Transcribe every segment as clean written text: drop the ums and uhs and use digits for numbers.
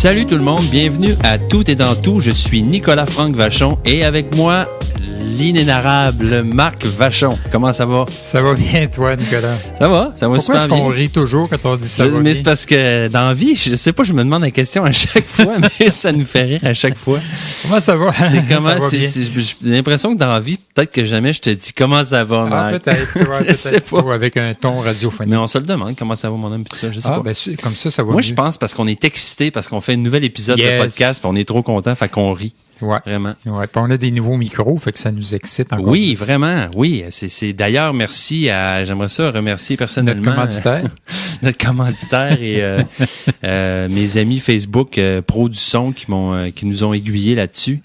Salut tout le monde, bienvenue à Tout et dans tout. Je suis Nicolas-Franck Vachon et avec moi, l'inénarrable Marc Vachon. Comment ça va? Ça va bien, toi, Nicolas? Ça va super bien. Pourquoi est-ce qu'on rit toujours quand on dit ça va bien? Mais c'est parce que dans la vie, je sais pas, je me demande la question à chaque fois, mais ça nous fait rire à chaque fois. Comment ça va? C'est comment, ça va bien. j'ai l'impression que dans la vie, peut-être que jamais je te dis comment ça va, Marc. Peut-être, ouais, Je sais pas. Ou avec un ton radiophonique. Mais on se le demande comment ça va, mon homme, pis ça, je sais pas. Ben, comme ça va Moi, mieux. je pense parce qu'on est excité, parce qu'on fait un nouvel épisode de podcast, puis on est trop content, fait qu'on rit. Ouais. Vraiment. Ouais. Puis on a des nouveaux micros, fait que ça nous excite encore Oui, plus. vraiment, oui. C'est d'ailleurs, merci à, j'aimerais ça remercier personnellement. Notre commanditaire. Notre commanditaire et mes amis Facebook Pro du son qui nous ont aiguillés là-dessus.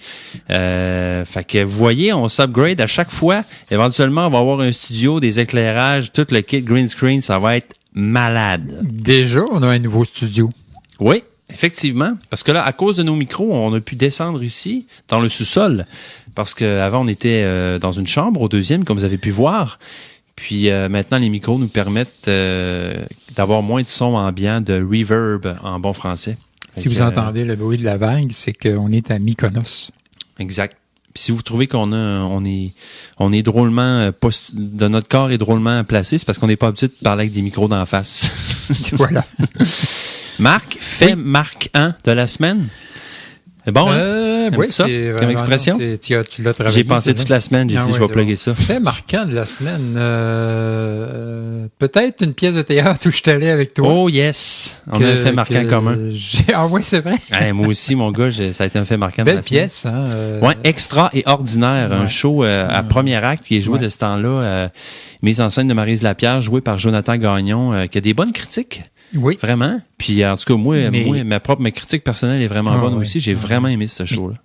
Fait que vous voyez, on s'upgrade à chaque fois. Éventuellement, on va avoir un studio, des éclairages, tout le kit green screen, ça va être malade. Déjà, on a un nouveau studio. Oui. Effectivement, parce que là, à cause de nos micros, on a pu descendre ici, dans le sous-sol, parce qu'avant, on était dans une chambre au deuxième, comme vous avez pu voir. Puis maintenant, les micros nous permettent d'avoir moins de son ambiant, de reverb en bon français. Si vous entendez le bruit de la vague, c'est qu'on est à Mykonos. Exact. Puis si vous trouvez on est drôlement, de notre corps est drôlement placé, c'est parce qu'on n'est pas habitué de parler avec des micros d'en face. Voilà. Marc, Marc 1 de la semaine. C'est bon, hein? Oui, ça, comme expression? Tu l'as travaillé. J'ai pensé toute la semaine, j'ai dit je vais plugger ça. Fait marquant de la semaine. Peut-être une pièce de théâtre où je suis allé avec toi. Oh yes! On a un fait marquant commun. Ah oui, c'est vrai? Moi aussi, mon gars, ça a été un fait marquant de Belle la semaine. pièce, hein? Ouais, Extra et Ordinaire, un show à premier acte qui est joué de ce temps-là, mise en scène de Maryse Lapierre, joué par Jonathan Gagnon, qui a des bonnes critiques. Oui. Vraiment. Puis en tout cas, moi, ma critique personnelle est vraiment bonne aussi. J'ai vraiment aimé ce show-là.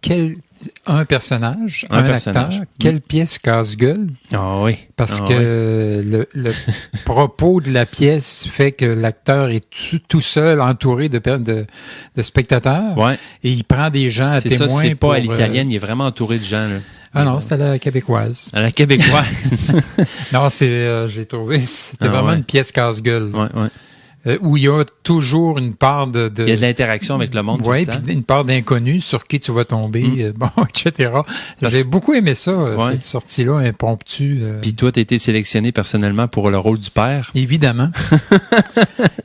Un personnage, un acteur, quelle pièce casse-gueule. Ah oui. Parce que le propos de la pièce fait que l'acteur est tout seul, entouré de spectateurs. Ouais. Et il prend des gens à témoin. Ça, c'est pas à l'italienne, il est vraiment entouré de gens, là. Ah non, c'était à la québécoise. À la québécoise. Non, j'ai trouvé, c'était vraiment une pièce casse-gueule. Ouais. Où il y a toujours une part de... Il y a de l'interaction avec le monde. Oui, puis une part d'inconnu sur qui tu vas tomber, etc. J'ai beaucoup aimé ça, cette sortie-là, impromptue. Puis toi, tu as été sélectionné personnellement pour le rôle du père. Évidemment.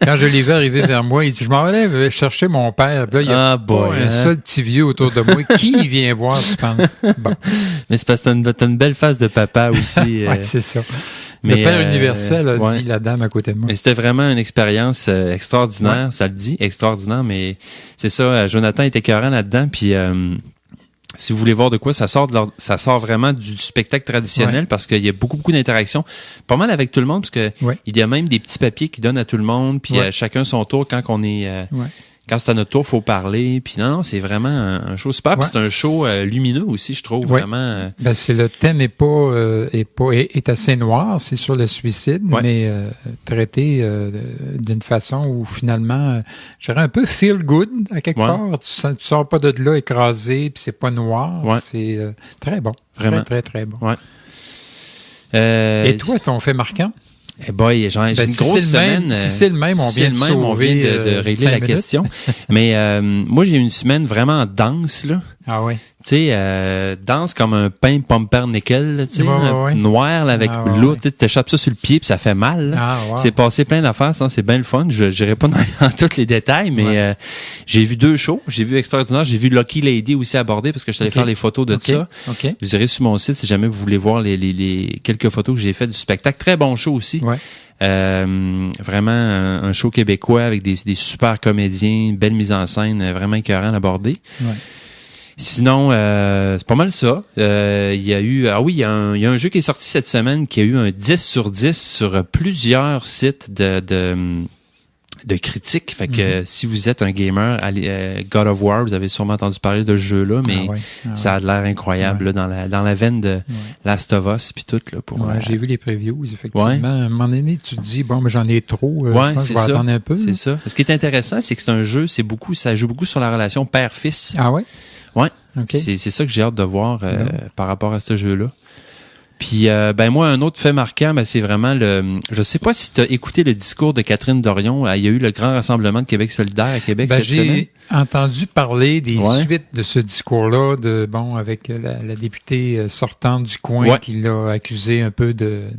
Quand je l'ai vu arriver vers moi, il dit, je m'en allais chercher mon père. Puis là, il y a pas un seul petit vieux autour de moi. Qui vient voir, tu penses? Bon. Mais c'est parce que t'as une belle face de papa aussi. Oui, c'est ça. Le père universel a dit la dame à côté de moi. Mais c'était vraiment une expérience extraordinaire, ça le dit, extraordinaire, mais c'est ça, Jonathan était écœurant là-dedans, puis si vous voulez voir de quoi, ça sort vraiment du spectacle traditionnel parce qu'il y a beaucoup d'interactions, pas mal avec tout le monde, parce que il y a même des petits papiers qui donnent à tout le monde, puis chacun son tour quand on est... Quand c'est à notre tour, il faut parler. Puis non, c'est vraiment un show super. Puis c'est un show lumineux aussi, je trouve, vraiment. Ben, le thème est assez noir, c'est sur le suicide, mais traité d'une façon où finalement, je dirais un peu feel good à quelque part. Tu sors pas de là écrasé, puis c'est pas noir. C'est très bon. Vraiment. Très, très, très bon. Et toi, ton fait marquant? Eh boy, j'ai une grosse semaine. Si c'est le même, on vient de régler la question. Mais moi, j'ai une semaine vraiment dense, là. Ah oui. Tu sais, dense comme un pain pumpernickel, tu sais, noir là, avec l'eau. Tu t'échappes ça sur le pied puis ça fait mal. C'est passé plein d'affaires, c'est bien le fun. Je n'irai pas dans tous les détails, mais j'ai vu 2 shows. J'ai vu Extraordinaire, j'ai vu Lucky Lady aussi abordé parce que je suis allé faire les photos de ça. Vous irez sur mon site si jamais vous voulez voir les quelques photos que j'ai faites du spectacle. Très bon show aussi. Vraiment un show québécois avec des super comédiens, belle mise en scène, vraiment écœurant à aborder. Sinon, c'est pas mal ça. Il y a eu... il y a un jeu qui est sorti cette semaine qui a eu un 10 sur 10 sur plusieurs sites de critiques. Fait que si vous êtes un gamer, allez, God of War, vous avez sûrement entendu parler de ce jeu-là, mais ça a l'air incroyable là, dans la veine de Last of Us puis tout. Là, j'ai vu les previews, effectivement. À un moment donné, tu te dis, bon, mais j'en ai trop, je pense que je vais attendre un peu. C'est ça. Ce qui est intéressant, c'est que c'est un jeu, ça joue beaucoup sur la relation père-fils. Ah ouais? Ouais. Okay. C'est ça que j'ai hâte de voir par rapport à ce jeu-là. Puis, moi, un autre fait marquant, c'est vraiment je sais pas si tu as écouté le discours de Catherine Dorion. Il y a eu le grand rassemblement de Québec solidaire à Québec cette semaine. J'ai entendu parler des suites de ce discours-là, avec la députée sortante du coin qui l'a accusé un peu de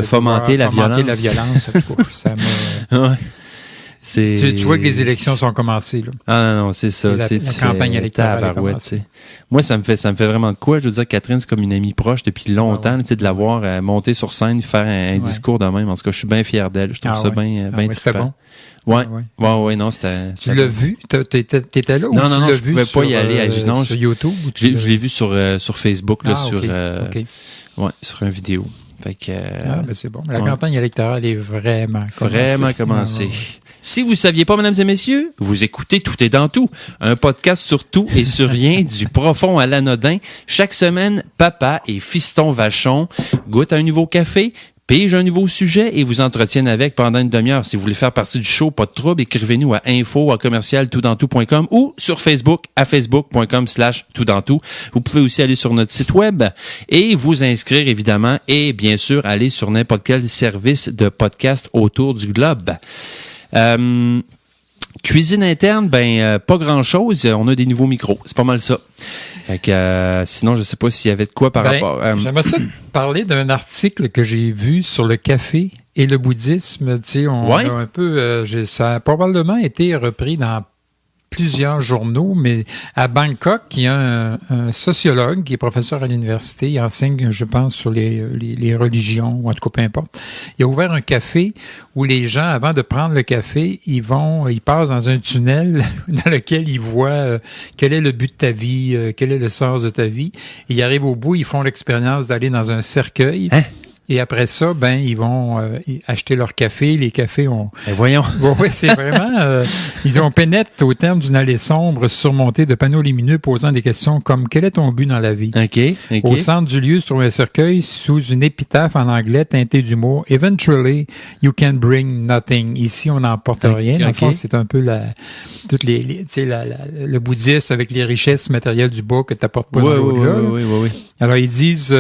fomenter la violence. Ça m'a... Tu vois que les élections sont commencées, là. Ah non, c'est ça. La campagne électorale a commencé. Moi, ça me fait vraiment de quoi. Je veux dire, Catherine, c'est comme une amie proche depuis longtemps, de la voir monter sur scène, faire un discours de même. En tout cas, je suis bien fier d'elle. Je trouve ça bien c'était bon. Ouais, non, c'était... Tu l'as vu? T'étais là ou non, tu l'as je pouvais pas y aller. Sur YouTube? Je l'ai vu sur Facebook, là, sur une vidéo. Fait que, c'est bon. La campagne électorale est vraiment commencée. Si vous ne saviez pas, mesdames et messieurs, vous écoutez Tout est dans tout, un podcast sur tout et sur rien, du profond à l'anodin. Chaque semaine, papa et fiston Vachon goûtent un nouveau café, pigent un nouveau sujet et vous entretiennent avec pendant une demi-heure. Si vous voulez faire partie du show, pas de trouble, écrivez-nous à info@commercialtoutdantout.com ou sur Facebook à facebook.com/toutdantout. Vous pouvez aussi aller sur notre site web et vous inscrire évidemment et bien sûr aller sur n'importe quel service de podcast autour du globe. Cuisine interne, pas grand-chose. On a des nouveaux micros. C'est pas mal ça. Fait que, sinon, je sais pas s'il y avait de quoi par rapport... J'aimerais ça parler d'un article que j'ai vu sur le café et le bouddhisme. Tu sais, on a un peu... ça a probablement été repris dans plusieurs journaux, mais à Bangkok, il y a un sociologue qui est professeur à l'université, il enseigne, je pense, sur les religions, ou en tout cas, peu importe. Il a ouvert un café où les gens, avant de prendre le café, ils passent dans un tunnel dans lequel ils voient quel est le but de ta vie, quel est le sens de ta vie. Et ils arrivent au bout, ils font l'expérience d'aller dans un cercueil. Hein? Et après ça, ils vont acheter leur café. Les cafés ont... voyons. Oui, c'est vraiment... on pénètre au terme d'une allée sombre surmontée de panneaux lumineux posant des questions comme « Quel est ton but dans la vie? » Au centre du lieu, sur un cercueil, sous une épitaphe en anglais teintée d'humour, « Eventually, you can bring nothing. » Ici, on n'emporte rien. En fait, c'est un peu le bouddhisme avec les richesses matérielles du bas que tu n'apportes pas dans l'au-delà. Oui. Alors, ils disent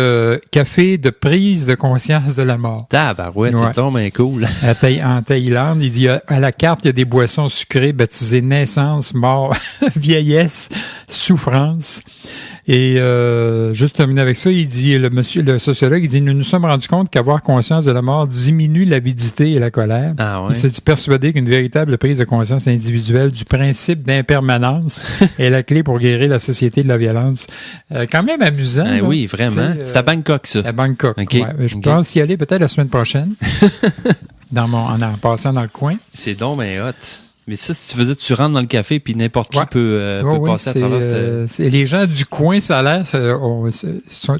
café de prise de conscience de la mort. Tabarouette, c'est tombé cool. En Thaïlande, il dit à la carte, il y a des boissons sucrées baptisées naissance, mort, vieillesse, souffrance. Et juste terminer avec ça, il dit, le sociologue, il dit, nous nous sommes rendus compte qu'avoir conscience de la mort diminue l'avidité et la colère. Il s'est dit persuadé qu'une véritable prise de conscience individuelle du principe d'impermanence est la clé pour guérir la société de la violence. Quand même amusant. Oui, vraiment. C'est à Bangkok, ça. À Bangkok, Je pense y aller peut-être la semaine prochaine, en passant dans le coin. C'est donc bien hot. Mais ça, si tu rentres dans le café, puis n'importe qui peut passer à travers les gens du coin, ça a l'air,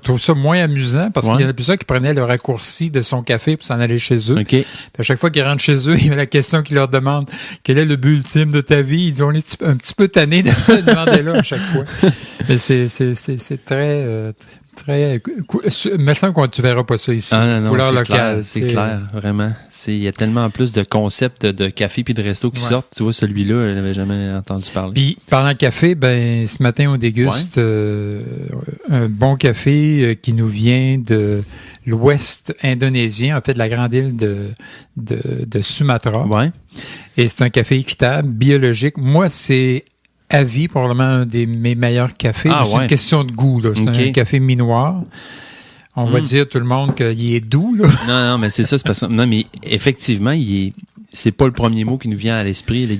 trouvent ça moins amusant parce qu'il y en a plusieurs qui prenaient le raccourci de son café pour s'en aller chez eux. Puis à chaque fois qu'ils rentrent chez eux, il y a la question qu'ils leur demandent « Quel est le but ultime de ta vie? » Ils disent « On est un petit peu tannés de se demander là à chaque fois. » Mais c'est très... Il me semble que tu verras pas ça ici. Non, couleur locale. C'est clair, vraiment. Il y a tellement plus de concepts de café puis de resto qui sortent. Tu vois, celui-là, je n'avais jamais entendu parler. Puis, parlant de café, ce matin, on déguste un bon café qui nous vient de l'ouest indonésien, en fait, de la grande île de Sumatra. Et c'est un café équitable, biologique. Moi, c'est à vie, probablement un de mes meilleurs cafés. C'est une question de goût. Là. C'est un café minoir. On va dire tout le monde qu'il est doux. Là. Non, mais c'est ça. C'est parce que, non, mais effectivement, c'est pas le premier mot qui nous vient à l'esprit. Là.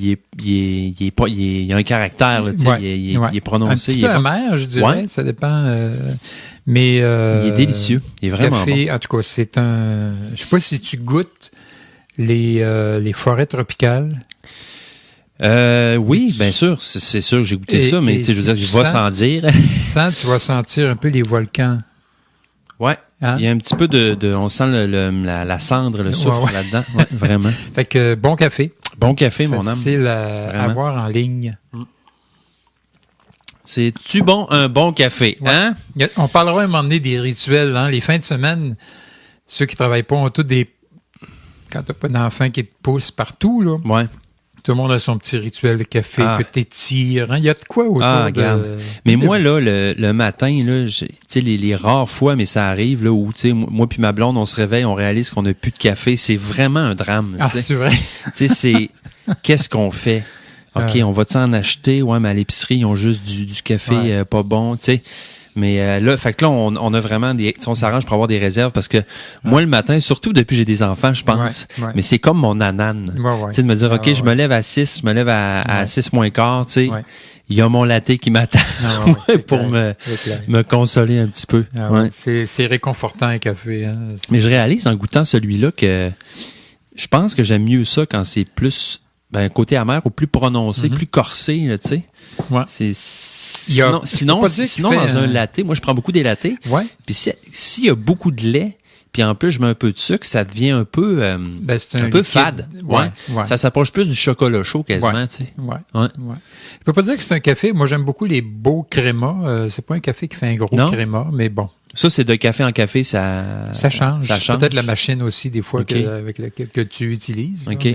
Il y a un caractère. Là, il est prononcé. Un petit peu amer, je dirais. Ça dépend. Mais il est délicieux. Il est vraiment café, bon. En tout cas, c'est un... Je sais pas si tu goûtes les forêts tropicales. Oui, bien sûr. C'est sûr que j'ai goûté ça, mais je veux dire, je vais sans dire. Tu vas sentir un peu les volcans. Ouais. Hein? Il y a un petit peu on sent la cendre, le soufre là-dedans. Ouais, vraiment. Fait que bon café. Bon café, mon âme. Facile à avoir en ligne. C'est-tu un bon café, hein? On parlera à un moment donné des rituels, hein? Les fins de semaine, ceux qui travaillent pas ont tous des... Quand t'as pas d'enfants qui te poussent partout, là. Tout le monde a son petit rituel de café que t'étires. Hein? Il y a de quoi autour de... Mais moi, là, le matin, là, tu sais, les rares fois, mais ça arrive, là, où, tu sais, moi puis ma blonde, on se réveille, on réalise qu'on n'a plus de café. C'est vraiment un drame. C'est vrai? Tu sais, c'est... Qu'est-ce qu'on fait? OK, on va-tu en acheter? Ouais, mais à l'épicerie, ils ont juste du café pas bon, tu sais. Mais là, fait que là, on a vraiment on s'arrange pour avoir des réserves parce que moi, le matin, surtout depuis que j'ai des enfants, je pense, mais c'est comme mon anane. Tu sais, de me dire, OK, je me lève à 6, je me lève à 6 moins quart, tu sais. Il y a mon latte qui m'attend pour me consoler un petit peu. C'est réconfortant, un café. Hein? Mais je réalise en goûtant celui-là que je pense que j'aime mieux ça quand c'est plus côté amer ou plus prononcé, plus corsé, tu sais. Ouais. Sinon dans un latte, moi je prends beaucoup des lattés. Ouais. Puis s'il y a beaucoup de lait, puis en plus je mets un peu de sucre, ça devient un peu un peu fade. Ouais. Ça s'approche plus du chocolat chaud quasiment, tu sais. Ouais. Je peux pas dire que c'est un café. Moi j'aime beaucoup les beaux crémas. C'est pas un café qui fait un gros créma, mais bon. Ça, c'est de café en café, ça change. Peut-être la machine aussi, des fois, avec laquelle que tu utilises. OK.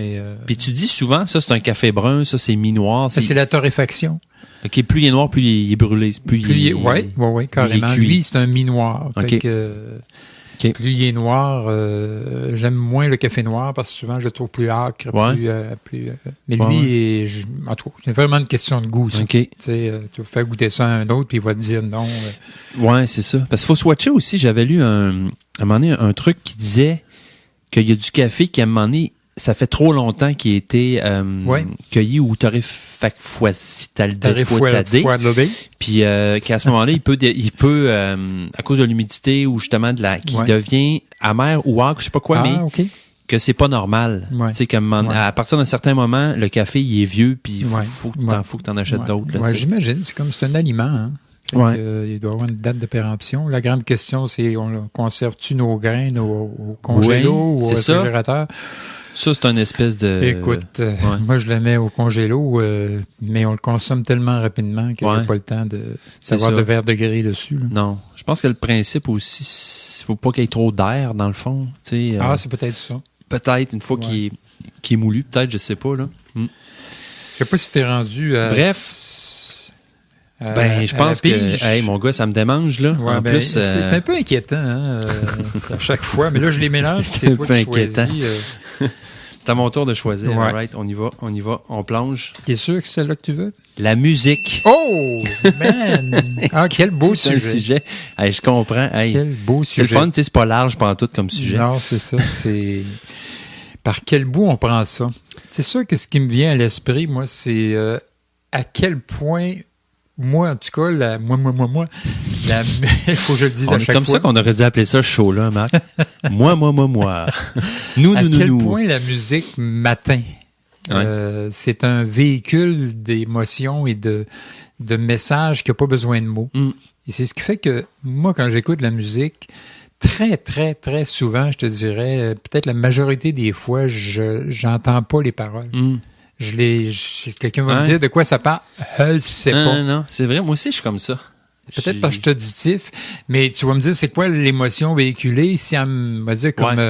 Puis tu dis souvent, ça, c'est un café brun, ça, c'est mi-noir. Ça, c'est la torréfaction. OK, plus il est noir, plus il est brûlé. Oui, carrément. Lui, c'est un mi-noir. OK. Plus il est noir, j'aime moins le café noir parce que souvent je le trouve plus âcre. Mais lui, en tout cas, c'est vraiment une question de goût. Okay. Tu vas faire goûter ça à un autre puis il va te dire non. Ouais, c'est ça. Parce qu'il faut swatcher aussi. J'avais lu à un moment donné un truc qui disait qu'il y a du café qui, à un moment donné, ça fait trop longtemps qu'il a été cueilli ou torréfouetadé. Puis qu'à ce moment-là, il peut à cause de l'humidité ou justement qui devient amer ou âcre, je sais pas quoi, que c'est pas normal. Tu sais, à partir d'un certain moment, le café, il est vieux, puis il faut que t'en achètes d'autres. Ouais, j'imagine. C'est un aliment, hein. Il doit y avoir une date de péremption. La grande question, c'est on conserve-tu nos grains au congélo ou au réfrigérateur? Ça, c'est une espèce de... Écoute, moi, je le mets au congélo, mais on le consomme tellement rapidement qu'il n'y a pas le temps d'avoir de verre de grès dessus. Là. Non. Je pense que le principe aussi, il ne faut pas qu'il y ait trop d'air, dans le fond. C'est peut-être ça. Peut-être, une fois qu'il est moulu, peut-être, je ne sais pas. Là. Je ne sais pas si tu es rendu à... Bref... je pense que, mon gars, ça me démange, là. Ouais, plus, c'est un peu inquiétant, hein, à chaque fois. Mais là, je les mélange, c'est toi qui choisis. C'est à mon tour de choisir. Ouais. Right, on y va, on plonge. T'es sûr que c'est celle-là que tu veux? La musique. Oh, man! Quel beau sujet. Je comprends. Quel beau sujet. C'est le fun, tu sais, c'est pas large pantoute comme sujet. Non, c'est ça, c'est... Par quel bout on prend ça? C'est sûr que ce qui me vient à l'esprit, moi, c'est à quel point... Moi, en tout cas, il faut que je le dise à chaque fois. C'est comme ça qu'on aurait dû appeler ça show-là, Marc. Moi. Nous. À quel point la musique m'atteint. C'est un véhicule d'émotions et de messages qui n'a pas besoin de mots. Et c'est ce qui fait que moi, quand j'écoute la musique, très, très, très souvent, je te dirais, peut-être la majorité des fois, j'entends pas les paroles. Quelqu'un va me dire de quoi ça parle. Je ne sais pas. Non, c'est vrai. Moi aussi, je suis comme ça. Peut-être parce que je suis auditif, mais tu vas me dire c'est quoi l'émotion véhiculée. Si elle me dire comme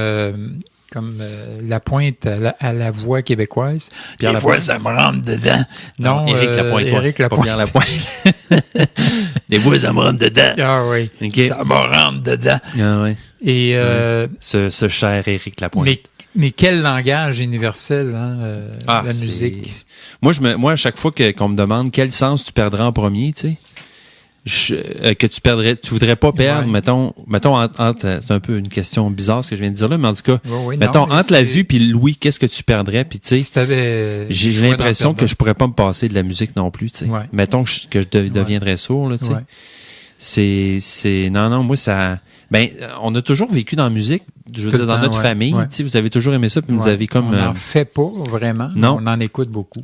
la pointe à la voix québécoise. Pierre des fois, ça me rentre dedans. Non, Éric Lapointe. Éric Lapointe. Pas Pierre Lapointe. Des fois, ça me rentre dedans. Ah oui. Okay. Ça me rentre dedans. Ah oui. Et ce cher Éric Lapointe. Mais quel langage universel, la musique. Moi, à chaque fois qu'on me demande quel sens tu perdrais en premier, tu sais, que tu voudrais pas perdre, mettons entre, c'est un peu une question bizarre ce que je viens de dire là, mais en tout cas, entre la vue puis l'ouïe, qu'est-ce que tu perdrais, puis tu sais, j'ai l'impression que je pourrais pas me passer de la musique non plus, tu sais. Mettons que je deviendrais sourd, là, tu sais. C'est non, moi ça. On a toujours vécu dans la musique, je veux dire, dans notre famille. Tu sais, vous avez toujours aimé ça, puis vous avez comme... On n'en fait pas vraiment, non. On en écoute beaucoup.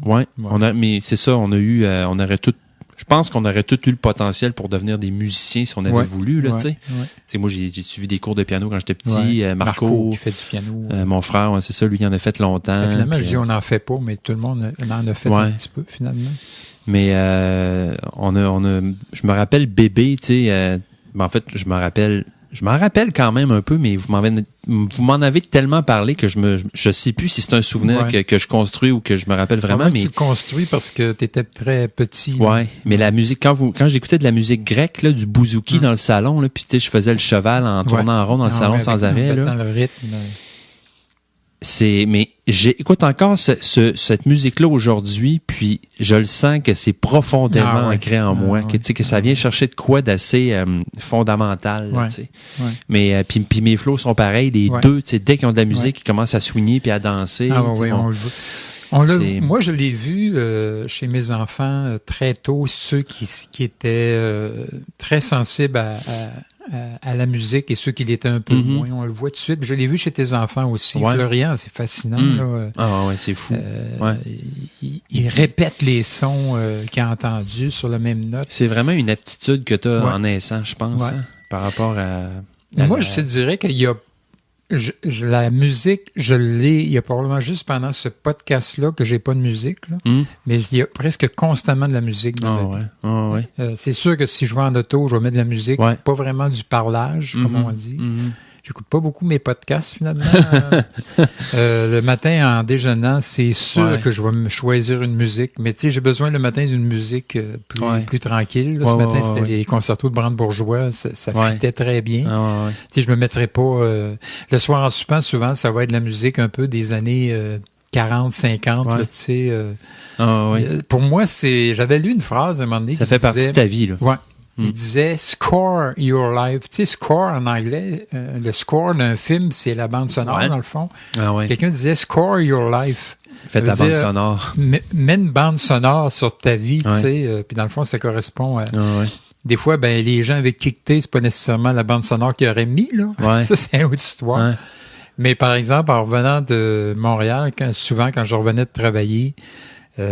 Mais c'est ça, on aurait tout... Je pense qu'on aurait tous eu le potentiel pour devenir des musiciens si on avait voulu, là, tu sais. Tu sais, moi, j'ai suivi des cours de piano quand j'étais petit. Marco qui fait du piano. Mon frère, c'est ça, lui, il en a fait longtemps. Finalement, je dis on n'en fait pas, mais tout le monde en a fait un petit peu, finalement. Mais je me rappelle bébé, tu sais... en fait, je me rappelle je m'en rappelle quand même un peu, mais vous m'en avez tellement parlé que je sais plus si c'est un souvenir que je construis ou que je me rappelle vraiment. Mais tu le construis parce que tu étais très petit. Ouais, mais la musique, quand j'éctais de la musique grecque, là, du bouzouki dans le salon, là, puis je faisais le cheval en tournant en rond dans le salon sans arrêt. Là. Dans le rythme. Mais j'écoute encore cette musique-là aujourd'hui, puis je le sens que c'est profondément ancré en moi, que ça vient chercher de quoi d'assez fondamental. Là, mais puis mes flows sont pareils, les deux, dès qu'ils ont de la musique, ils commencent à swinguer puis à danser. Moi, je l'ai vu chez mes enfants très tôt, ceux qui étaient très sensibles à la musique et ceux qui l'étaient un peu moins. On le voit tout de suite. Je l'ai vu chez tes enfants aussi. Florian, c'est fascinant. Là. C'est fou. Il répète les sons qu'il a entendus sur la même note. C'est vraiment une aptitude que tu as en naissant, je pense, par rapport à moi, je te dirais qu'il y a la musique, je l'ai. Il y a probablement juste pendant ce podcast-là que j'ai pas de musique, là, mais il y a presque constamment de la musique dans ma vie. C'est sûr que si je vais en auto, je vais mettre de la musique, pas vraiment du parlage, comme on dit. J'écoute pas beaucoup mes podcasts, finalement. Le matin, en déjeunant, c'est sûr que je vais me choisir une musique. Mais tu sais, j'ai besoin le matin d'une musique plus tranquille. Là. Ce matin, c'était les concertos de Brandebourgeois. Ça fitait très bien. Tu sais, je me mettrais pas... le soir en soupant, souvent, ça va être de la musique un peu des années 40, 50, là, tu sais. Pour moi, j'avais lu une phrase à un moment donné. Ça fait partie de ta vie, là. Ouais. Il disait « Score your life ». Tu sais, score en anglais, le score d'un film, c'est la bande sonore, dans le fond. Quelqu'un disait « Score your life ». Fais ta bande sonore. Mets une bande sonore sur ta vie, tu sais. Puis dans le fond, ça correspond à... Des fois, les gens avec qui t'es, c'est pas nécessairement la bande sonore qu'ils auraient mis, là. Ça, c'est une autre histoire. Mais par exemple, en revenant de Montréal, souvent, quand je revenais de travailler... puis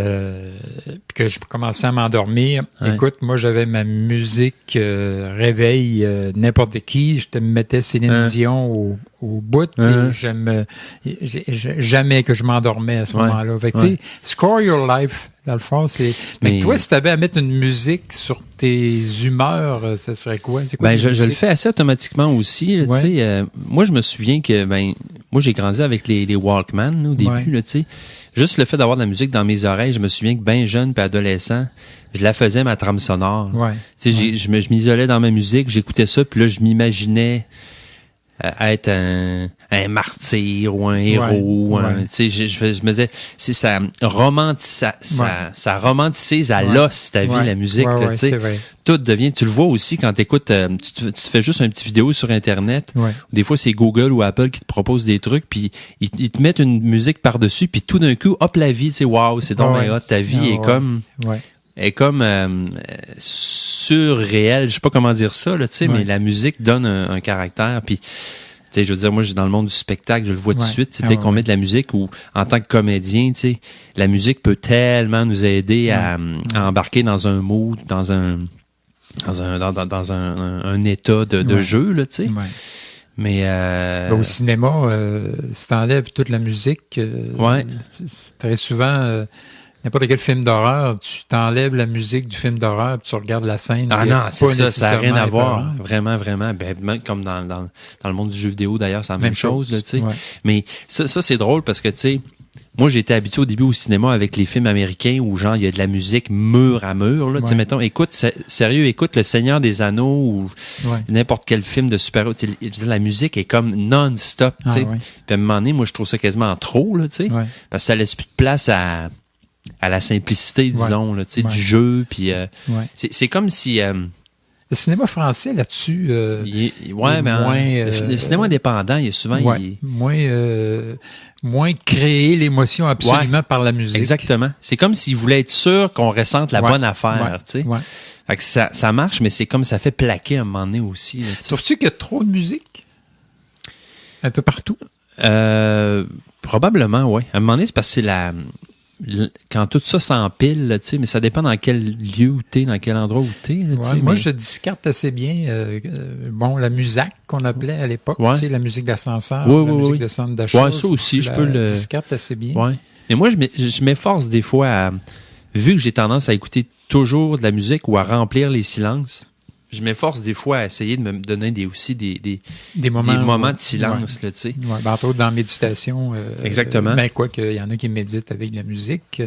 que je commençais à m'endormir. Écoute, moi, j'avais ma musique réveil n'importe qui. Je te mettais Céline Dion au bout. Jamais que je m'endormais à ce moment-là. Fait que, tu sais, Score Your Life, dans le fond, c'est... Mais toi, si tu avais à mettre une musique sur tes humeurs, ça serait quoi? C'est quoi je le fais assez automatiquement aussi. Là, moi, je me souviens que moi, j'ai grandi avec les Walkman là, au début. Là, tu sais. Juste le fait d'avoir de la musique dans mes oreilles, je me souviens que bien jeune puis adolescent, je la faisais ma trame sonore. Je m'isolais dans ma musique, j'écoutais ça, puis là, je m'imaginais être un martyr ou un héros. Je me disais, ça romantise à l'os ta vie, la musique. C'est vrai. Tout devient, tu le vois aussi quand t'écoutes, tu fais juste une petite vidéo sur Internet. Des fois, c'est Google ou Apple qui te propose des trucs, puis ils te mettent une musique par-dessus, puis tout d'un coup, hop, la vie, waouh, c'est donc bien hot, ta vie est comme... est comme surréel, je sais pas comment dire ça, là, mais la musique donne un caractère. Puis, je veux dire, moi, dans le monde du spectacle, je le vois tout de suite. Dès qu'on met de la musique ou en tant que comédien, la musique peut tellement nous aider à embarquer dans un mood, dans un état de jeu, là, tu sais. Mais au cinéma, si t'enlèves toute la musique, très souvent... n'importe quel film d'horreur, tu t'enlèves la musique du film d'horreur puis tu regardes la scène. Ah non, c'est ça n'a rien à voir. Vraiment, vraiment. Même comme dans le monde du jeu vidéo, d'ailleurs, c'est la même chose. Là, mais ça, c'est drôle parce que, tu sais, moi, j'étais habitué au début au cinéma avec les films américains où, genre, il y a de la musique mur à mur. Là, mettons, écoute Le Seigneur des Anneaux ou n'importe quel film de super-héros. La musique est comme non-stop. Puis à un moment donné, moi, je trouve ça quasiment trop, là, parce que ça laisse plus de place à la simplicité, disons, là, du jeu. Puis, c'est comme si... le cinéma français, là-dessus... le cinéma indépendant, il y a souvent... moins créer l'émotion absolument par la musique. Exactement. C'est comme s'ils voulaient être sûrs qu'on ressente la bonne affaire, tu sais. Fait que ça marche, mais c'est comme ça fait plaquer à un moment donné aussi. Trouves-tu qu'il y a trop de musique? Un peu partout? Probablement, oui. À un moment donné, c'est parce que c'est quand tout ça s'empile, tu sais, mais ça dépend dans quel lieu où t'es, dans quel endroit où t'es. Moi, je discarte assez bien la musique qu'on appelait à l'époque, tu sais, la musique d'ascenseur, la musique de centre d'achat. Oui, ça aussi, je peux le... discarte assez bien. Ouais. Mais moi, je m'efforce des fois vu que j'ai tendance à écouter toujours de la musique ou à remplir les silences, je m'efforce des fois à essayer de me donner des moments de silence, là, tu sais. Ouais, entre autres, dans la méditation. Exactement. Ben, quoi qu'il y en a qui méditent avec de la musique,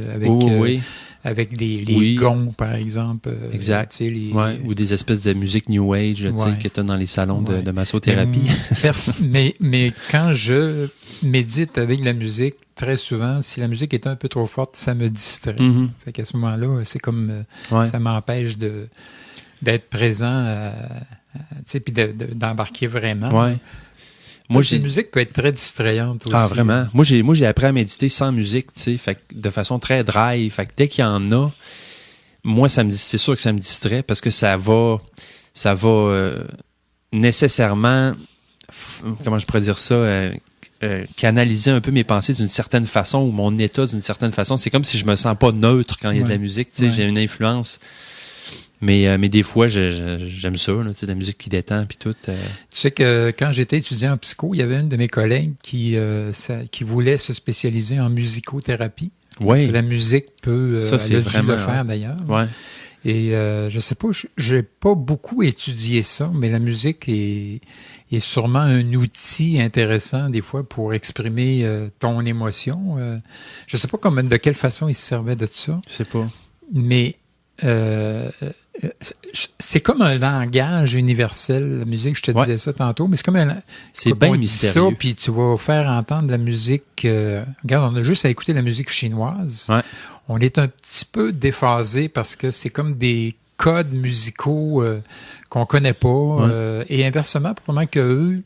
avec les gonds, par exemple. Exact. Ou des espèces de musique New Age, tu sais, que tu as dans les salons de massothérapie. Mais quand je médite avec de la musique, très souvent, si la musique est un peu trop forte, ça me distrait. Mm-hmm. Fait qu'à ce moment-là, c'est comme ça m'empêche d'être présent, puis d'embarquer vraiment. Ouais. Moi, la musique peut être très distrayante aussi. Ah, vraiment? Moi, j'ai appris à méditer sans musique, tu sais, fait de façon très dry. Fait que dès qu'il y en a, moi, c'est sûr que ça me distrait parce que ça va nécessairement, comment je pourrais dire ça, canaliser un peu mes pensées d'une certaine façon ou mon état d'une certaine façon. C'est comme si je me sens pas neutre quand il y a de la musique, tu sais, j'ai une influence. Mais des fois, j'aime ça, là, la musique qui détend puis tout. Tu sais que quand j'étais étudiant en psycho, il y avait une de mes collègues qui voulait se spécialiser en musicothérapie. Parce que la musique peut ça, c'est elle a vraiment, dû le faire d'ailleurs. Ouais. Et je sais pas, j'ai pas beaucoup étudié ça, mais la musique est sûrement un outil intéressant des fois pour exprimer ton émotion. Je sais pas de quelle façon il se servait de ça. Je sais pas. Mais c'est comme un langage universel, la musique, je te disais ça tantôt, mais c'est comme c'est bien mystérieux. Ça, puis tu vas faire entendre la musique. Regarde, on a juste à écouter la musique chinoise. Ouais. On est un petit peu déphasé parce que c'est comme des codes musicaux qu'on connaît pas. Et inversement, probablement qu'eux,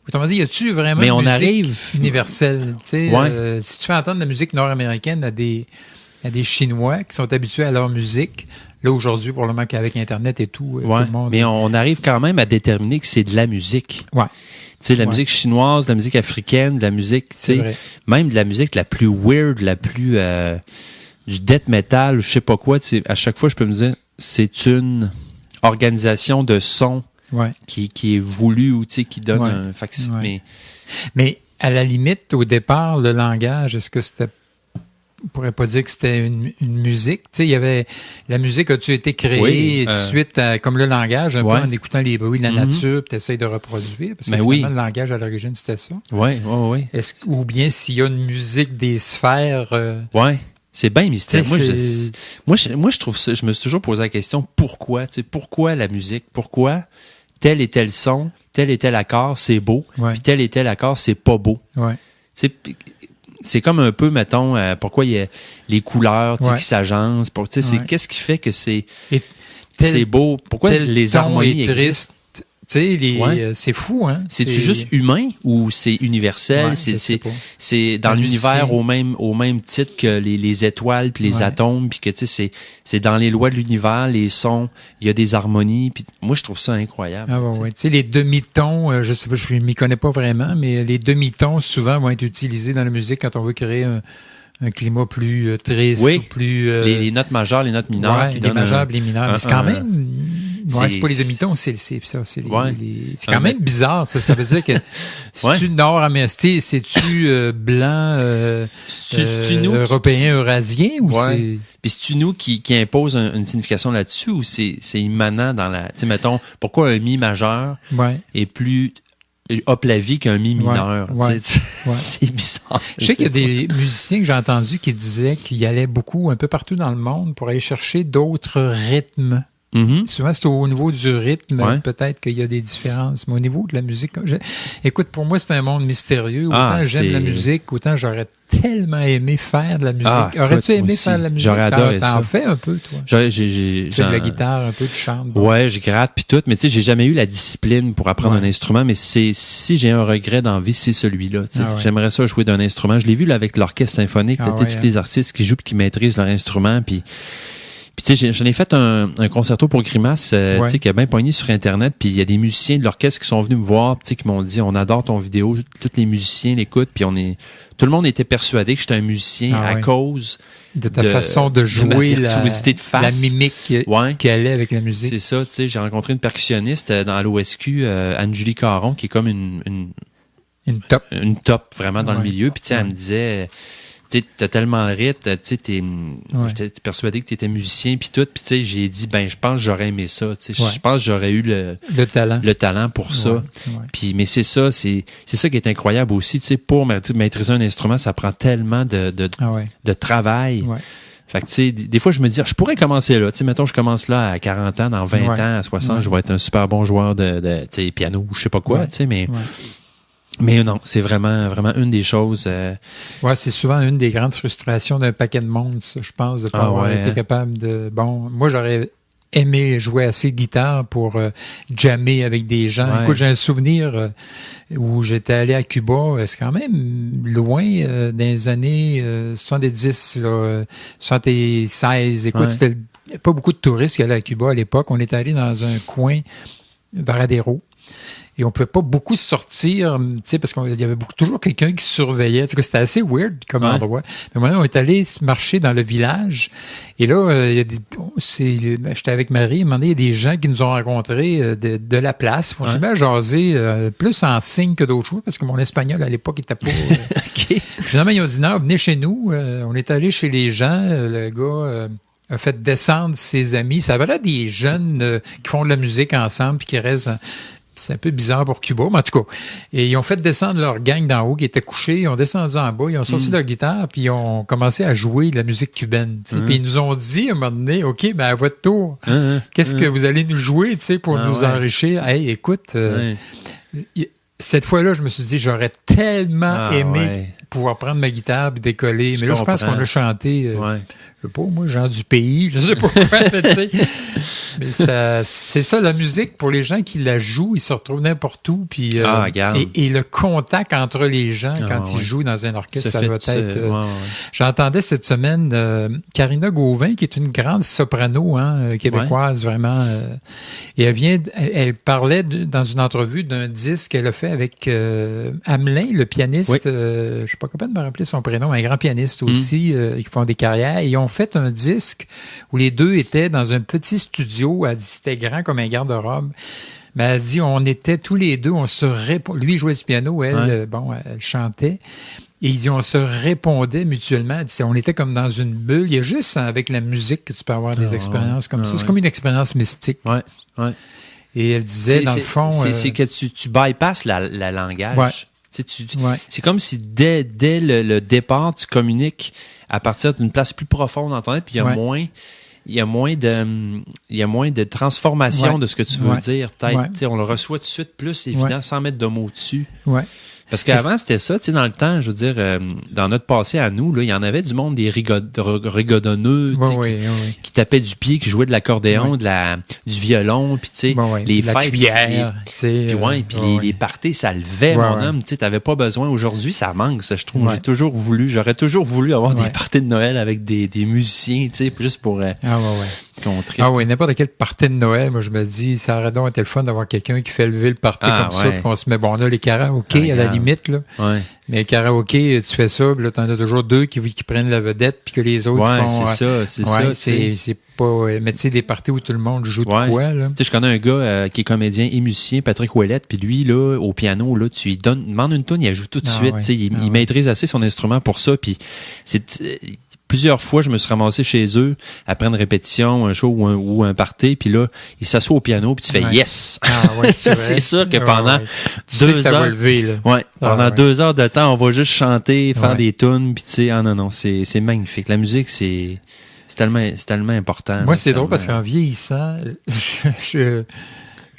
autrement dit, y a-tu vraiment une musique universelle? Si tu fais entendre la musique nord-américaine à des Chinois qui sont habitués à leur musique, là, aujourd'hui, probablement qu'avec Internet et tout, tout le monde... Mais on arrive quand même à déterminer que c'est de la musique. Ouais. Tu sais, la musique chinoise, de la musique africaine, de la musique, tu sais, même de la musique la plus weird, la plus... du death metal, je sais pas quoi, à chaque fois, je peux me dire, c'est une organisation de son qui est voulue ou, tu sais, qui donne un... Mais à la limite, au départ, le langage, est-ce que c'était... On pourrait pas dire que c'était une musique. Tu sais, il y avait... La musique a-tu été créée suite à... Comme le langage, un peu en écoutant les bruits de la nature, puis t'essayes de reproduire. Parce que finalement, le langage, à l'origine, c'était ça. Oui. Ou bien s'il y a une musique des sphères... C'est bien mystérieux. Moi, je trouve ça... Je me suis toujours posé la question, pourquoi? Tu sais, pourquoi la musique? Pourquoi tel et tel son, tel et tel accord, c'est beau, puis tel et tel accord, c'est pas beau? Ouais. Tu sais... C'est comme un peu, mettons, pourquoi il y a les couleurs qui s'agencent. Qu'est-ce qui fait que c'est beau? Pourquoi les harmonies existent? C'est fou, hein? C'est-tu juste humain ou c'est universel? C'est dans l'univers au même titre que les étoiles puis les atomes, puis que c'est dans les lois de l'univers, les sons, il y a des harmonies. Puis moi, je trouve ça incroyable. Tu sais, les demi-tons, je sais pas, je m'y connais pas vraiment, mais les demi-tons souvent vont être utilisés dans la musique quand on veut créer un climat plus triste, ou plus... les notes majeures, les notes mineures. Les majeures, les mineures. Mais c'est quand même... c'est pas les demi-tons, c'est quand même bizarre, ça. Ça veut dire que c'est-tu nord-américain, c'est-tu blanc, européen, eurasien, ou c'est... Puis c'est-tu nous qui impose une signification là-dessus, ou c'est immanent dans la... Tu sais, mettons, pourquoi un mi majeur est plus... hop la vie qu'un mi mineur. C'est bizarre. Je sais qu'il y a des musiciens que j'ai entendus qui disaient qu'ils allaient beaucoup, un peu partout dans le monde, pour aller chercher d'autres rythmes. Mm-hmm. Souvent, c'est au niveau du rythme, peut-être qu'il y a des différences. Mais au niveau de la musique, écoute, pour moi, c'est un monde mystérieux. Autant j'aime la musique, autant j'aurais tellement aimé faire de la musique. Aurais-tu aimé faire de la musique? J'aurais adoré ça. T'en fais un peu, toi? Tu fais de la guitare, un peu, tu chantes. Ouais, j'ai gratte puis tout, mais tu sais, j'ai jamais eu la discipline pour apprendre un instrument, mais si j'ai un regret dans la vie, c'est celui-là. J'aimerais ça jouer d'un instrument. Je l'ai vu là avec l'orchestre symphonique, tous les artistes qui jouent et qui maîtrisent leur instrument, puis tu sais, j'en ai fait un concerto pour Grimace, tu sais, qui a bien pogné sur Internet, puis il y a des musiciens de l'orchestre qui sont venus me voir, tu sais, qui m'ont dit, on adore ton vidéo, tous les musiciens l'écoutent, puis tout le monde était persuadé que j'étais un musicien à cause de ta façon de jouer, de la mimique qu'elle est avec la musique. C'est ça, tu sais, j'ai rencontré une percussionniste dans l'OSQ, Anne-Julie Caron, qui est comme une top vraiment dans le milieu, puis tu sais, elle me disait... tu t'as tellement le rythme, j'étais persuadé que t'étais musicien, puis tout, puis tu sais, j'ai dit, je pense que j'aurais aimé ça, je pense que j'aurais eu le talent pour ça. Puis, mais c'est ça qui est incroyable aussi, tu sais, pour maîtriser un instrument, ça prend tellement de travail. Ouais. Fait que, tu sais, des fois, je me dis, je pourrais commencer là. Tu sais, mettons, je commence là à 40 ans, dans 20 ans, à 60, je vais être un super bon joueur de tu sais, piano ou je sais pas quoi, tu sais, mais... Ouais. Mais non, c'est vraiment une des choses... Ouais, c'est souvent une des grandes frustrations d'un paquet de monde, ça, je pense, de pas avoir été capable de... Bon, moi, j'aurais aimé jouer assez de guitare pour jammer avec des gens. Ouais. Écoute, j'ai un souvenir où j'étais allé à Cuba, c'est quand même loin, dans les années 70, là, 76. Écoute, c'était pas beaucoup de touristes qui allaient à Cuba à l'époque. On était allé dans un coin, Varadero. Et on pouvait pas beaucoup sortir, tu sais, parce qu'il y avait toujours quelqu'un qui surveillait. En tout cas, c'était assez weird comme endroit. Mais maintenant, on est allé marcher dans le village. Et là, j'étais avec Marie. À un moment donné, il y a des gens qui nous ont rencontrés de la place. On s'est mis à jaser plus en signe que d'autres choses, parce que mon espagnol, à l'époque, était pas... Okay. Finalement, ils ont dit, non, venez chez nous. On est allé chez les gens. Le gars... a fait descendre ses amis. Ça avait l'air des jeunes qui font de la musique ensemble puis qui restent... C'est un peu bizarre pour Cuba, mais en tout cas. Et ils ont fait descendre leur gang d'en haut qui était couchée. Ils ont descendu en bas, ils ont sorti leur guitare, puis ils ont commencé à jouer de la musique cubaine. Puis ils nous ont dit à un moment donné, OK, à votre tour, qu'est-ce que vous allez nous jouer pour nous enrichir? Hey, écoute, cette fois-là, je me suis dit, j'aurais tellement aimé pouvoir prendre ma guitare et décoller. Mais là, je pense qu'on a chanté... je sais pas, moi, genre du pays, je sais pas quoi, tu sais. Mais c'est ça, la musique, pour les gens qui la jouent, ils se retrouvent n'importe où, puis et le contact entre les gens quand ils jouent dans un orchestre, ça doit être... J'entendais cette semaine Karina Gauvin, qui est une grande soprano québécoise, vraiment, et elle parlait dans une entrevue d'un disque qu'elle a fait avec Hamelin, le pianiste, je suis pas capable de me rappeler son prénom, un grand pianiste aussi, qui font des carrières, et ils ont fait un disque où les deux étaient dans un petit studio. Elle dit c'était grand comme un garde-robe. Mais elle dit on était tous les deux, on se répondait. Lui il jouait du piano, elle chantait. Et il dit on se répondait mutuellement. Elle dit, on était comme dans une bulle. Il y a juste avec la musique que tu peux avoir des expériences comme ça. C'est comme une expérience mystique. Ouais. Et elle disait dans le fond... C'est que tu bypasses la langage. Ouais. C'est comme si dès le départ, tu communiques à partir d'une place plus profonde dans ton être, puis il y a moins de transformation de ce que tu veux dire. Peut-être, on le reçoit tout de suite plus évident, sans mettre de mots dessus. Ouais. Parce qu'avant, c'était ça, tu sais, dans le temps, je veux dire, dans notre passé à nous, là, il y en avait du monde, des rigodonneux, qui tapaient du pied, qui jouaient de l'accordéon, du violon, puis tu sais, les fêtes, cuillère, puis les parties, ça levait, mon homme, tu sais, t'avais pas besoin. Aujourd'hui, ça manque, ça, je trouve. J'aurais toujours voulu avoir des parties de Noël avec des musiciens, tu sais, juste pour contrer. Ah oui, n'importe quel party de Noël, moi, je me dis, ça aurait donc été le fun d'avoir quelqu'un qui fait lever le party comme ça, puis qu'on se met, là, les karaokés, à la limite, là. Ouais. Mais karaoké, tu fais ça, puis là, t'en as toujours deux qui prennent la vedette, puis que les autres font... c'est ça. C'est pas... Mais tu sais, des parties où tout le monde joue de quoi, là. Tu sais, je connais un gars qui est comédien et musicien, Patrick Ouellette, puis lui, là, au piano, là, tu lui demandes une toune, il joue tout de suite, tu sais, il maîtrise assez son instrument pour ça, puis plusieurs fois, je me suis ramassé chez eux après une répétition, un show ou un party, puis là, il s'assoit au piano, puis tu fais yes! C'est sûr que pendant 2 heures... lever, là. Pendant 2 heures de temps, on va juste chanter, faire des tunes, puis tu sais, c'est magnifique. La musique, c'est tellement important. Moi, c'est drôle parce qu'en vieillissant, je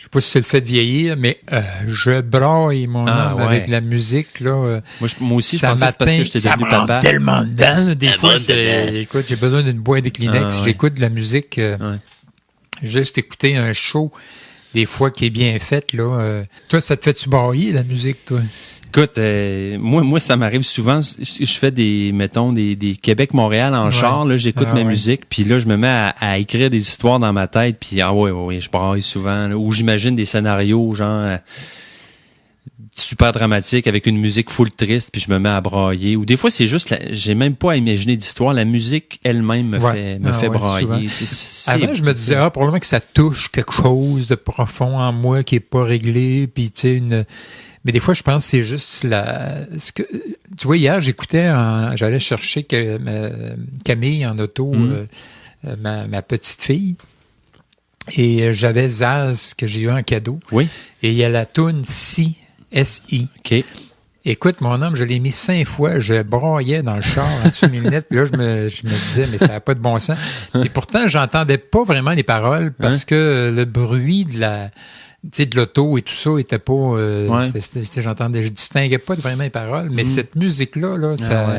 sais pas si c'est le fait de vieillir, mais je braille mon âme avec la musique, là. Moi aussi, je pensais que c'est parce que j'étais devenu papa. Ça me tellement dedans. Des fois, écoute, j'ai besoin d'une boîte de Kleenex. J'écoute de la musique, juste écouter un show, des fois, qui est bien fait, là. Toi, ça te fait-tu brailler, la musique, toi? Écoute, moi, ça m'arrive souvent. Je fais des Québec-Montréal en char. Là, j'écoute ma musique, puis là, je me mets à écrire des histoires dans ma tête, puis je braille souvent. Là, ou j'imagine des scénarios, genre super dramatiques avec une musique full triste, puis je me mets à brailler. Ou des fois, c'est juste, j'ai même pas à imaginer d'histoire. La musique elle-même me fait brailler. Avant, je me disais, probablement que ça touche quelque chose de profond en moi qui est pas réglé, puis tu sais Mais des fois, je pense que c'est juste tu vois, hier, j'allais chercher Camille en auto, ma petite fille. Et j'avais Zaz que j'ai eu en cadeau. Oui. Et il y a la toune Si, S-I. OK. Écoute, mon homme, je l'ai mis 5 fois. Je broyais dans le char en dessous de mes lunettes. Puis là, je me disais, mais ça n'a pas de bon sens. Et pourtant, j'entendais pas vraiment les paroles parce que le bruit de l'auto et tout ça était pas... je distinguais pas vraiment les paroles. Mais cette musique-là, ça...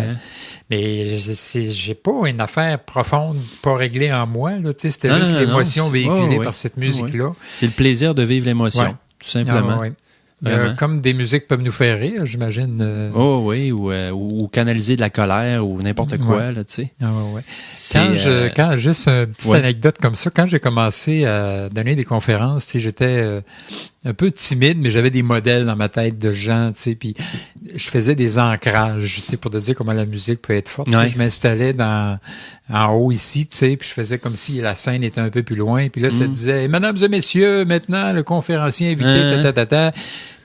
Mais j'ai pas une affaire profonde, pas réglée en moi. Là, c'était juste l'émotion véhiculée par cette musique-là. Ouais. C'est le plaisir de vivre l'émotion, tout simplement. Comme des musiques peuvent nous faire rire, j'imagine. Ou canaliser de la colère ou n'importe quoi, là, tu sais. Quand juste une petite anecdote comme ça, quand j'ai commencé à donner des conférences, j'étais un peu timide, mais j'avais des modèles dans ma tête de gens, tu sais, puis je faisais des ancrages, tu sais, pour te dire comment la musique peut être forte. Je m'installais en haut ici, tu sais, puis je faisais comme si la scène était un peu plus loin, puis là, ça disait « Mesdames et messieurs, maintenant, le conférencier invité,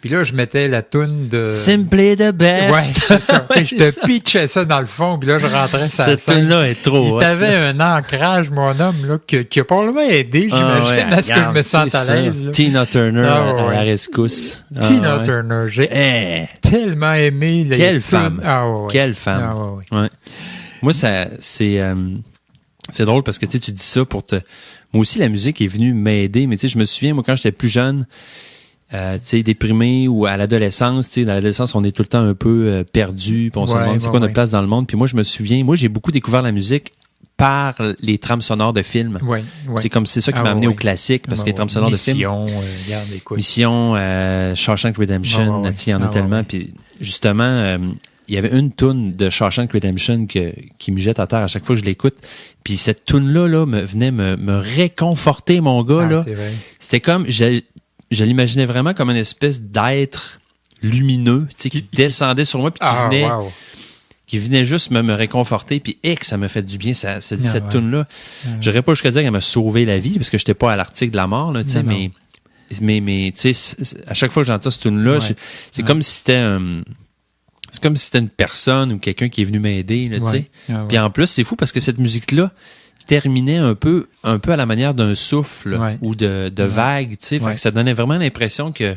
Puis là, je mettais la toune de... Simply the best. Ouais, c'est ça. Je te pitchais ça dans le fond, puis là, je rentrais sur la scène. Cette toune-là est trop... Il t'avait un ancrage, mon homme, là, qui a probablement aidé, j'imagine, à ce que je me sente à l'aise. Là. Tina Turner à la rescousse. Tina Turner, j'ai tellement aimé... Quelle femme. Quelle femme. Ouais. Moi, c'est drôle parce que tu dis ça pour te... Moi aussi, la musique est venue m'aider, mais je me souviens, moi, quand j'étais plus jeune... déprimé ou à l'adolescence, à l'adolescence, on est tout le temps un peu perdu, puis on se demande c'est quoi notre place dans le monde. Puis moi, je me souviens, j'ai beaucoup découvert la musique par les trames sonores de films. C'est ça qui m'a amené au classique, parce que les trames sonores de films... Mission, Shawshank Redemption, il y en a tellement. Puis justement, il y avait une toune de Shawshank Redemption qui me jette à terre à chaque fois que je l'écoute. Puis cette toune-là venait me réconforter, mon gars. Là. C'était comme... Je l'imaginais vraiment comme une espèce d'être lumineux, qui descendait sur moi puis qui venait juste me réconforter, puis que ça me fait du bien, cette toune-là. J'aurais pas jusqu'à dire qu'elle m'a sauvé la vie, parce que j'étais pas à l'article de la mort, là, mais tu sais, à chaque fois que j'entends cette toune-là, c'est comme si c'était c'est comme si c'était une personne ou quelqu'un qui est venu m'aider, là, tu sais. Puis en plus, c'est fou parce que cette musique-là terminait un peu à la manière d'un souffle ou de vague, tu sais. Fait que ça donnait vraiment l'impression que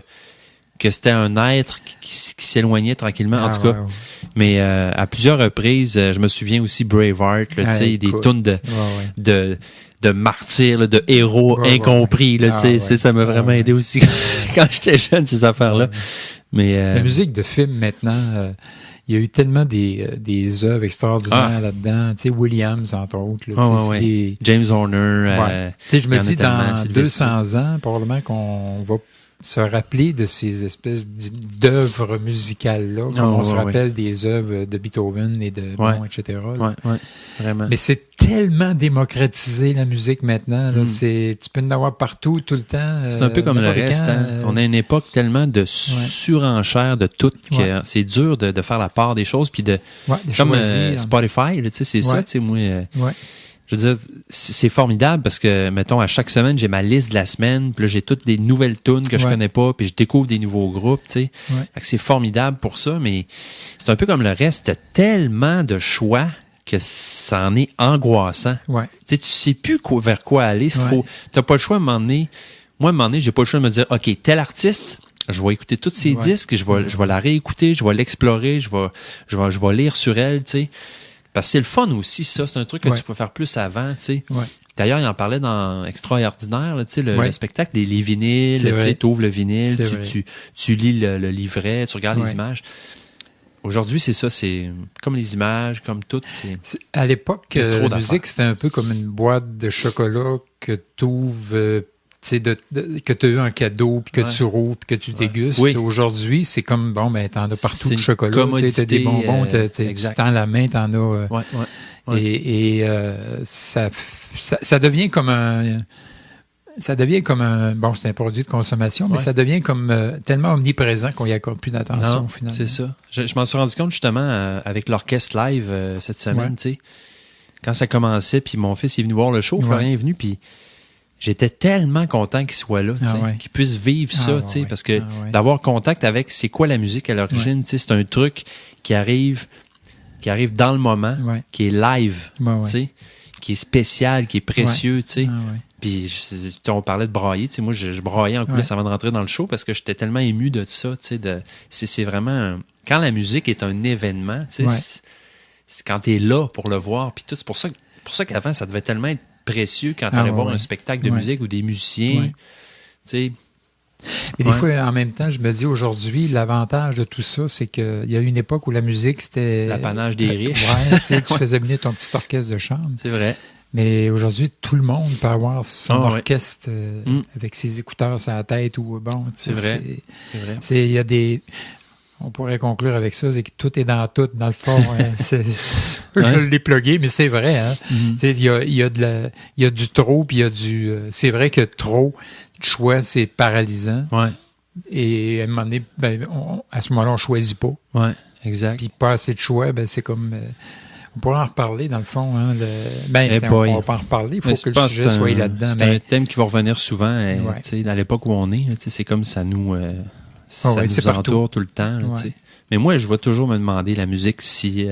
c'était un être qui s'éloignait tranquillement, en tout cas. Mais à plusieurs reprises, je me souviens aussi Braveheart, là, tu sais, des tunes de martyrs, là, de héros incompris, là, tu sais. Ça m'a vraiment aidé aussi quand j'étais jeune, ces affaires-là. Mais la musique de film maintenant... il y a eu tellement des œuvres extraordinaires là-dedans. Tu sais, Williams, entre autres. Là, James Horner. Tu sais, je me dis, dans 200 ans, probablement qu'on va se rappeler de ces espèces d'œuvres musicales-là, comme on se rappelle des œuvres de Beethoven et de etc. Vraiment. Mais c'est tellement démocratisé, la musique, maintenant. Là, tu peux en avoir partout, tout le temps. C'est un peu comme le reste. On a une époque tellement de surenchère de tout que c'est dur de faire la part des choses. Puis comme Spotify, tu sais, c'est ça, tu sais, moi... Je veux dire, c'est formidable parce que, mettons, à chaque semaine, j'ai ma liste de la semaine, puis là, j'ai toutes des nouvelles tunes que je connais pas, puis je découvre des nouveaux groupes, tu sais. Fait que c'est formidable pour ça, mais c'est un peu comme le reste, t'as tellement de choix que ça en est angoissant. Tu sais, tu sais plus vers quoi aller. T'as pas le choix à un moment donné. Moi, à un moment donné, j'ai pas le choix de me dire, OK, tel artiste, je vais écouter tous ses disques, je vais la réécouter, je vais l'explorer, je vais lire sur elle, tu sais. Parce que c'est le fun aussi, ça. C'est un truc que tu peux faire plus avant, tu sais. D'ailleurs, il en parlait dans Extraordinaire, tu sais, le spectacle, les vinyles, tu sais, t'ouvres le vinyle, tu lis le livret, tu regardes les images. Aujourd'hui, c'est ça, c'est comme les images, comme tout. À l'époque, la musique, c'était un peu comme une boîte de chocolat que t'ouvres... que tu as eu un cadeau, puis que tu rouvres, puis que tu dégustes. Aujourd'hui, c'est comme, t'en as partout du chocolat. Tu as des bonbons, tu tends la main, t'en as... Et ça devient comme un... Ça devient comme un... Bon, c'est un produit de consommation, mais ça devient comme tellement omniprésent qu'on n'y accorde plus d'attention, finalement. C'est ça. Je m'en suis rendu compte, justement, avec l'orchestre live cette semaine, tu sais. Quand ça commençait, puis mon fils est venu voir le show, Florian est venu, puis... j'étais tellement content qu'il soit là, qu'il puisse vivre ça, parce que d'avoir contact avec c'est quoi la musique à l'origine, c'est un truc qui arrive dans le moment, qui est live, qui est spécial, qui est précieux, Puis on parlait de brailler, moi je braillais en coulisses avant de rentrer dans le show parce que j'étais tellement ému de ça, c'est vraiment quand la musique est un événement, c'est quand t'es là pour le voir, puis tout, c'est pour ça qu'avant ça devait tellement être précieux quand t'allais voir un spectacle de musique ou des musiciens, Et des fois, en même temps, je me dis aujourd'hui, l'avantage de tout ça, c'est qu'il y a une époque où la musique, c'était... l'apanage des riches. Tu faisais venir ton petit orchestre de chambre. C'est vrai. Mais aujourd'hui, tout le monde peut avoir son orchestre avec ses écouteurs sur la tête ou c'est vrai. Il y a des... On pourrait conclure avec ça, c'est que tout est dans tout, dans le fond. Je l'ai plugué, mais c'est vrai. Hein? Il y a du trop, puis il y a du... c'est vrai que trop de choix, c'est paralysant. Et à un moment donné, à ce moment-là, on ne choisit pas. Exact. Puis pas assez de choix, c'est comme... on pourrait en reparler, dans le fond. Hein, on va pas en reparler, il faut que le sujet soit là-dedans. C'est un thème qui va revenir souvent. À l'époque où on est, c'est comme ça nous... ça nous entoure tout le temps. Là, mais moi, je vais toujours me demander, la musique, si...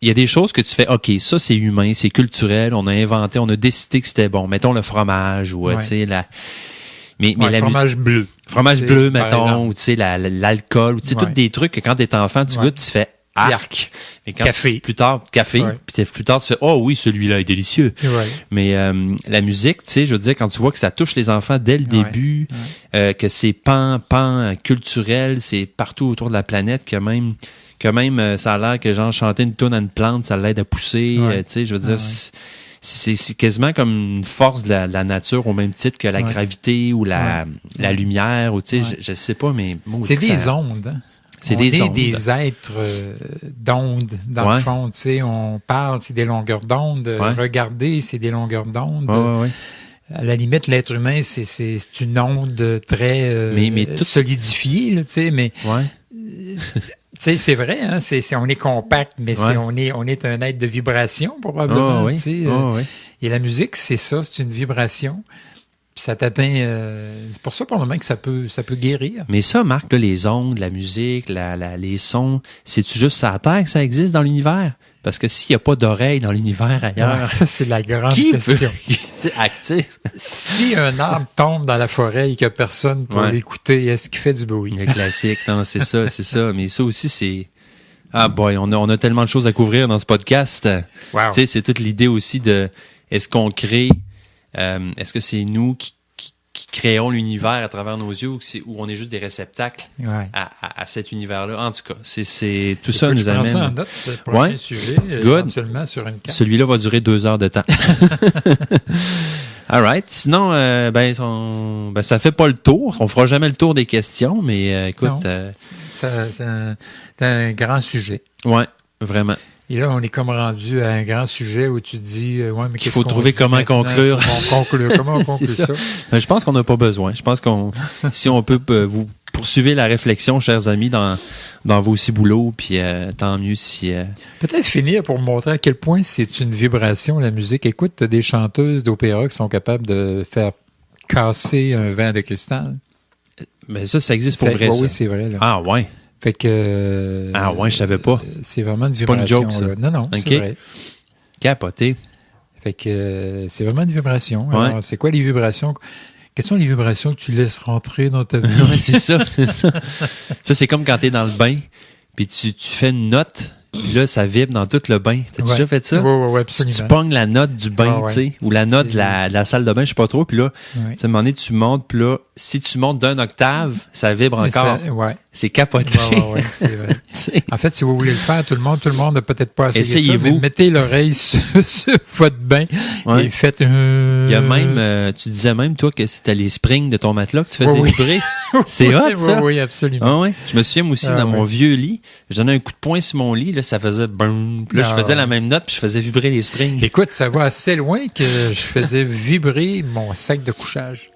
il y a des choses que tu fais, OK, ça, c'est humain, c'est culturel, on a inventé, on a décidé que c'était bon. Mettons le fromage ou, tu sais, Mais le fromage bleu. Fromage bleu, mettons, ou, tu sais, l'alcool, ou, tu sais, tous des trucs que quand t'es enfant, tu goûtes, tu fais arc. Mais quand café. Plus tard, café. Puis plus tard, tu fais, oh oui, celui-là est délicieux. Mais la musique, tu sais, je veux dire, quand tu vois que ça touche les enfants dès le début, que c'est pan culturel, c'est partout autour de la planète, que même ça a l'air que genre chanter une toune à une plante, ça l'aide à pousser. Tu sais, je veux dire, c'est quasiment comme une force de la nature au même titre que la gravité ou la lumière. Ou, tu sais, je sais pas, mais... C'est des ondes, hein? C'est des êtres d'ondes, dans le fond. Tu sais, on parle, c'est des longueurs d'onde. Regarder, c'est des longueurs d'onde. À la limite, l'être humain, c'est une onde très solidifiée, là, tu sais, mais... tu sais, c'est vrai, hein, on est compact, mais on est un être de vibration, probablement. Et la musique, c'est ça, c'est une vibration. Puis ça t'atteint... c'est pour ça, probablement, que ça peut guérir. Mais ça, Marc, là, les ondes, la musique, les sons, c'est-tu juste sur la Terre que ça existe dans l'univers? Parce que s'il n'y a pas d'oreilles dans l'univers ailleurs... ça, c'est la grande question. Si un arbre tombe dans la forêt et qu'il n'y a personne pour l'écouter, est-ce qu'il fait du bruit? Le classique, non, c'est ça. Mais ça aussi, c'est... Ah boy, on a tellement de choses à couvrir dans ce podcast. Tu sais, c'est toute l'idée aussi de... Est-ce qu'on crée... est-ce que c'est nous qui créons l'univers à travers nos yeux ou on est juste des réceptacles à cet univers-là? En tout cas, c'est tout ça nous amène... Ça en note, le prochain sujet, éventuellement sur une carte. Celui-là va durer 2 heures de temps. All right. Sinon, ça fait pas le tour. On fera jamais le tour des questions, mais écoute... c'est un grand sujet. Oui, vraiment. Et là, on est comme rendu à un grand sujet où tu dis, mais il faut trouver comment conclure. Comment on conclut ça? Je pense qu'on n'a pas besoin. Je pense si on peut vous poursuivre la réflexion, chers amis, dans vos ciboulots, puis tant mieux si... Peut-être finir pour montrer à quel point c'est une vibration, la musique. Écoute, t'as des chanteuses d'opéra qui sont capables de faire casser un verre de cristal. Mais ça existe pour vrai, ça. Oui, c'est vrai. Là. Ah, ouais. Fait que... je savais pas. C'est vraiment une vibration. C'est pas une joke, ça. Non, c'est vrai. Capoté. Fait que c'est vraiment une vibration. Ouais. Alors, c'est quoi les vibrations? Quelles sont les vibrations que tu laisses rentrer dans ta vie? c'est ça. Ça, c'est comme quand t'es dans le bain, puis tu fais une note, puis là, ça vibre dans tout le bain. T'as déjà fait ça? Oui, absolument. Tu pognes la note du bain, tu sais, ou la note de la salle de bain, je sais pas trop, puis là, à un moment donné, tu montes, puis là, si tu montes d'un octave, ça vibre encore. C'est capoté. Oui, c'est vrai. En fait, si vous voulez le faire, tout le monde n'a peut-être pas essayé Essayez-vous. ça, mais mettez l'oreille sur votre bain et faites un... Il y a même, tu disais même, toi, que c'était les springs de ton matelas que tu faisais vibrer. C'est hot, ça? Oui, absolument. Ah, ouais. Je me souviens aussi, dans mon vieux lit, je donnais un coup de poing sur mon lit, là, ça faisait boum. Puis là, je faisais la même note, puis je faisais vibrer les springs. Écoute, ça va assez loin que je faisais vibrer mon sac de couchage.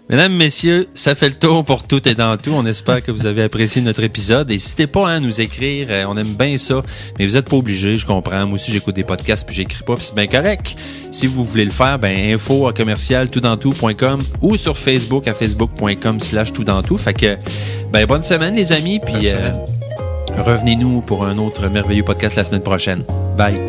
Mais Mesdames, messieurs, ça fait le tour pour tout et dans tout. On espère que vous avez apprécié notre épisode. Et n'hésitez pas à nous écrire. On aime bien ça. Mais vous n'êtes pas obligés, je comprends. Moi aussi, j'écoute des podcasts puis j'écris pas, puis c'est bien correct. Si vous voulez le faire, info@commercial-toutdantout.com ou sur Facebook à facebook.com/toutdantout. Fait que, bonne semaine, les amis. Puis revenez-nous pour un autre merveilleux podcast la semaine prochaine. Bye.